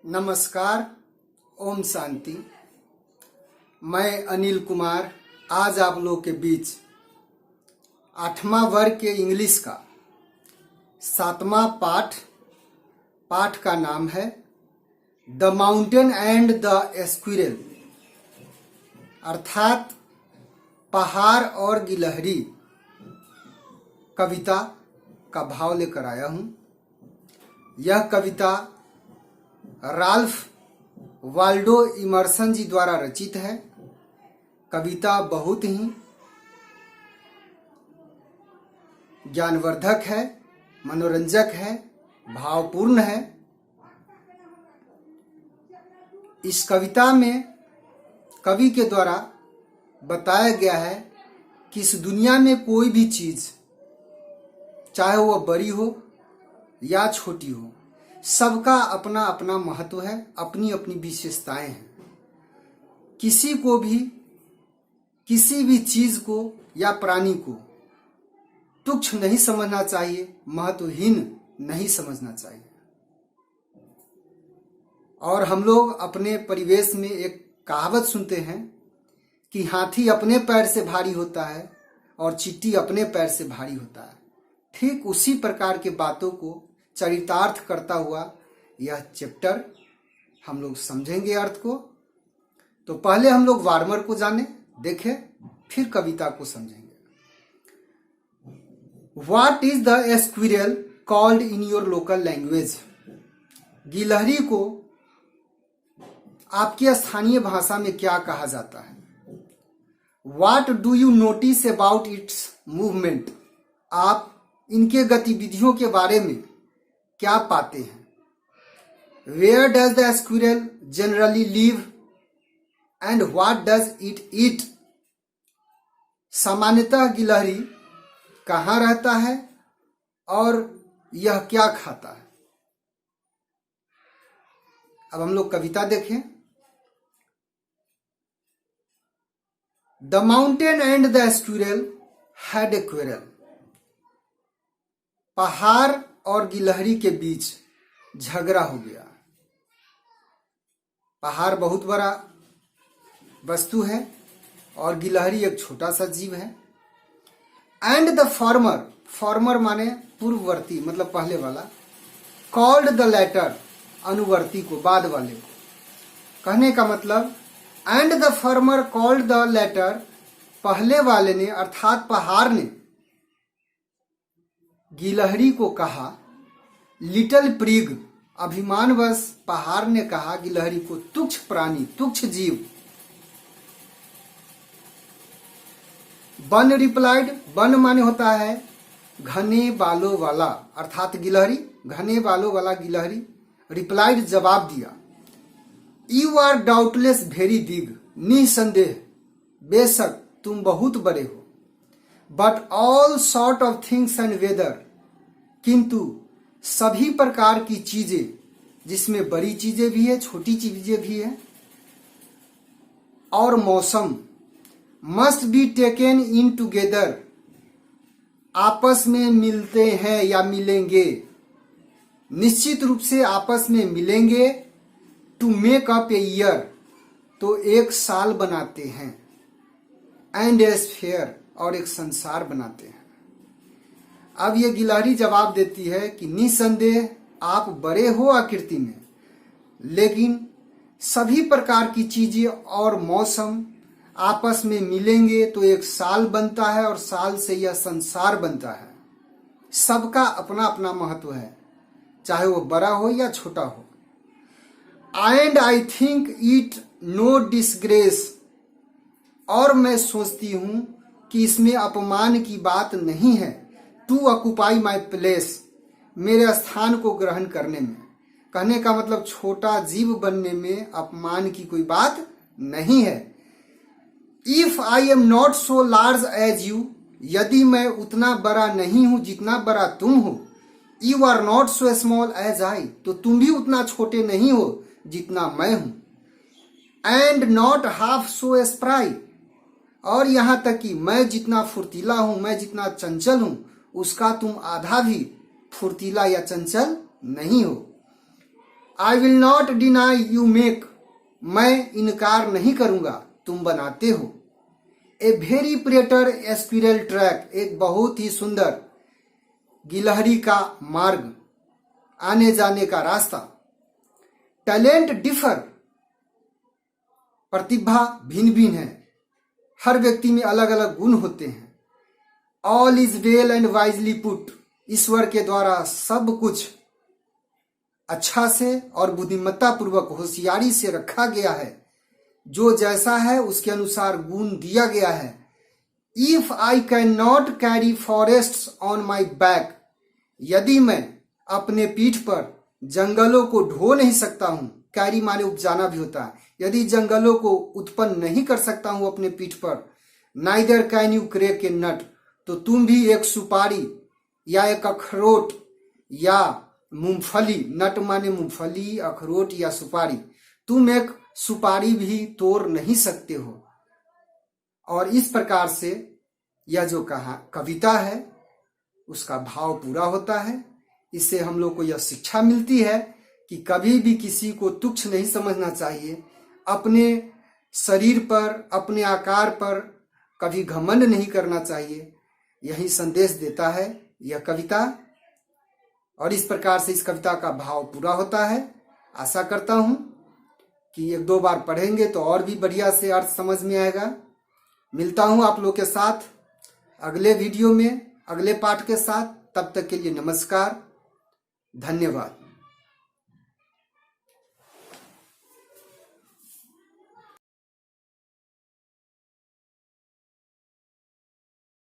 नमस्कार, ओम शांति। मैं अनिल कुमार आज आप लोग के बीच 8वां वर्ग के इंग्लिश का 7वां पाठ का नाम है the mountain and the squirrel, अर्थात पहाड़ और गिलहरी कविता का भाव लेकर आया हूँ। यह कविता राल्फ वाल्डो इमर्सन जी द्वारा रचित है। कविता बहुत ही ज्ञानवर्धक है, मनोरंजक है, भावपूर्ण है। इस कविता में कवि के द्वारा बताया गया है कि इस दुनिया में कोई भी चीज, चाहे वह बड़ी हो या छोटी हो, सबका अपना अपना महत्व है, अपनी अपनी विशेषताएं हैं। किसी को भी किसी भी चीज को या प्राणी को तुच्छ नहीं समझना चाहिए, महत्वहीन नहीं समझना चाहिए। और हम लोग अपने परिवेश में एक कहावत सुनते हैं कि हाथी अपने पैर से भारी होता है और चींटी अपने पैर से भारी होता है। ठीक उसी प्रकार के बातों को चरितार्थ करता हुआ यह चैप्टर हम लोग समझेंगे अर्थ को। तो पहले हम लोग वार्मर को जाने, देखें, फिर कविता को समझेंगे। What is the squirrel called in your local language? गिलहरी को आपकी स्थानीय भाषा में क्या कहा जाता है? What do you notice about its movement? आप इनके गतिविधियों के बारे में क्या पाते हैं? Where does the squirrel generally live and what does it eat? सामान्यतः गिलहरी कहाँ रहता है और यह क्या खाता है? अब हम लोग कविता देखें। The mountain and the squirrel had a quarrel. पहाड़ और गिलहरी के बीच झगड़ा हो गया। पहाड़ बहुत बड़ा वस्तु है और गिलहरी एक छोटा सा जीव है। एंड द फॉर्मर माने पूर्ववर्ती, मतलब पहले वाला। कॉल्ड द लेटर, अनुवर्ती को, बाद वाले को। कहने का मतलब and the former called the latter, पहले वाले ने अर्थात पहाड़ ने गिलहरी को कहा लिटिल प्रिग, अभिमानवश पहाड़ ने कहा गिलहरी को तुच्छ प्राणी, तुच्छ जीव। वन रिप्लाइड, वन माने होता है घने बालों वाला, अर्थात गिलहरी, घने बालों वाला गिलहरी। रिप्लाइड, जवाब दिया। You are doubtless very big, निसंदेह, बेशक तुम बहुत बड़े हो। But all sort of things and weather, किंतु सभी प्रकार की चीजें, जिसमें बड़ी चीजें भी है, छोटी चीजें भी है, और मौसम, must be taken in together, आपस में मिलते हैं या मिलेंगे, निश्चित रूप से आपस में मिलेंगे। To make up a year, तो एक साल बनाते हैं। एंड ए स्फीयर, और एक संसार बनाते हैं। अब ये गिलहरी जवाब देती है कि निसंदेह आप बड़े हो आकृति में, लेकिन सभी प्रकार की चीजें और मौसम आपस में मिलेंगे तो एक साल बनता है और साल से यह संसार बनता है। सबका अपना अपना महत्व है, चाहे वो बड़ा हो या छोटा हो। And I think it no disgrace, और मैं सोचती हूं कि इसमें अपमान की बात नहीं है। टू ऑक्युपाई माई प्लेस, मेरे स्थान को ग्रहण करने में। कहने का मतलब छोटा जीव बनने में अपमान की कोई बात नहीं है। If I am not so large as you, यदि मैं उतना बड़ा नहीं हूं जितना बड़ा तुम हो। You are not so small as I, तो तुम भी उतना छोटे नहीं हो जितना मैं हूं। And not half so spry, और यहां तक कि मैं जितना फुर्तीला हूं, मैं जितना चंचल हूं, उसका तुम आधा भी फुर्तीला या चंचल नहीं हो। I will not deny you make, मैं इनकार नहीं करूंगा तुम बनाते हो। ए वेरी प्रेटर स्क्विरल ट्रैक, एक बहुत ही सुंदर गिलहरी का मार्ग, आने जाने का रास्ता। टैलेंट डिफर, प्रतिभा भिन्न भिन्न है, हर व्यक्ति में अलग अलग गुण होते हैं। All is well and wisely put, ईश्वर के द्वारा सब कुछ अच्छा से और बुद्धिमत्ता पूर्वक होशियारी से रखा गया है। जो जैसा है उसके अनुसार गुण दिया गया है। If I can not carry forests on my back, यदि मैं अपने पीठ पर जंगलों को ढो नहीं सकता हूं, कैरी माने उपजाना भी होता है, यदि जंगलों को उत्पन्न नहीं कर सकता हूं अपने पीठ पर, नाइदर कैन यू क्रेक ए नट, तो तुम भी एक सुपारी या एक अखरोट या मूंगफली, नट माने मूंगफली, अखरोट या सुपारी, तुम एक सुपारी भी तोड़ नहीं सकते हो। और इस प्रकार से यह जो कविता है उसका भाव पूरा होता है। इससे हम लोग को यह शिक्षा मिलती है कि कभी भी किसी को तुच्छ नहीं समझना चाहिए, अपने शरीर पर, अपने आकार पर कभी घमंड नहीं करना चाहिए। यही संदेश देता है यह कविता, और इस प्रकार से इस कविता का भाव पूरा होता है। आशा करता हूं कि एक दो बार पढ़ेंगे तो और भी बढ़िया से अर्थ समझ में आएगा। मिलता हूं आप लोग के साथ अगले वीडियो में, अगले पाठ के साथ। तब तक के लिए नमस्कार, धन्यवाद।